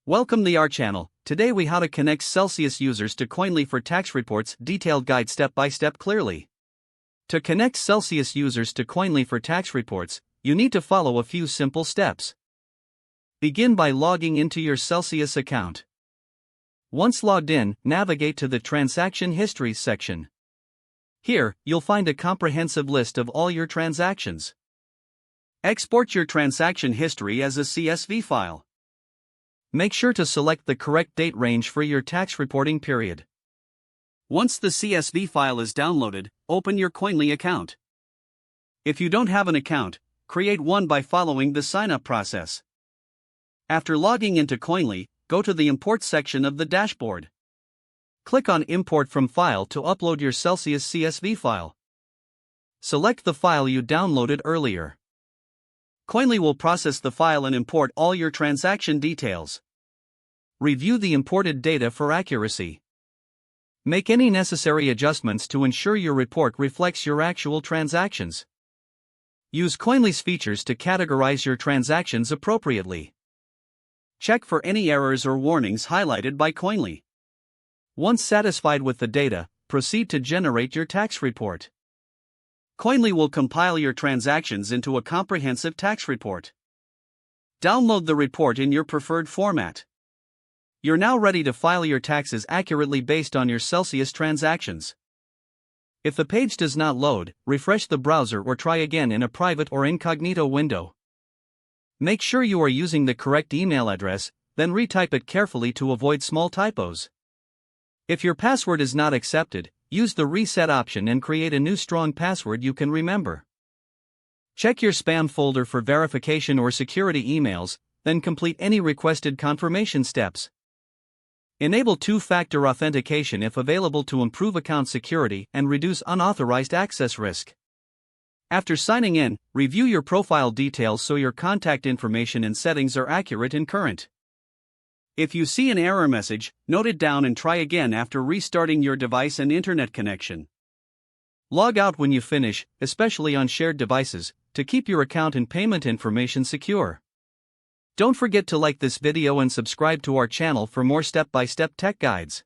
Welcome to our channel. Today we how to connect Celsius users to Koinly for tax reports. Detailed guide step by step clearly. To connect Celsius users to Koinly for tax reports, you need to follow a few simple steps. Begin by logging into your Celsius account. Once logged in, navigate to the Transaction History section. Here, you'll find a comprehensive list of all your transactions. Export your transaction history as a CSV file. Make sure to select the correct date range for your tax reporting period. Once the CSV file is downloaded, open your Koinly account. If you don't have an account, create one by following the sign-up process. After logging into Koinly, go to the Import section of the dashboard. Click on Import from File to upload your Celsius CSV file. Select the file you downloaded earlier. Koinly will process the file and import all your transaction details. Review the imported data for accuracy. Make any necessary adjustments to ensure your report reflects your actual transactions. Use Koinly's features to categorize your transactions appropriately. Check for any errors or warnings highlighted by Koinly. Once satisfied with the data, proceed to generate your tax report. Koinly will compile your transactions into a comprehensive tax report. Download the report in your preferred format. You're now ready to file your taxes accurately based on your Celsius transactions. If the page does not load, refresh the browser or try again in a private or incognito window. Make sure you are using the correct email address, then retype it carefully to avoid small typos. If your password is not accepted, use the reset option and create a new strong password you can remember. Check your spam folder for verification or security emails, then complete any requested confirmation steps. Enable two-factor authentication if available to improve account security and reduce unauthorized access risk. After signing in, review your profile details so your contact information and settings are accurate and current. If you see an error message, note it down and try again after restarting your device and internet connection. Log out when you finish, especially on shared devices, to keep your account and payment information secure. Don't forget to like this video and subscribe to our channel for more step-by-step tech guides.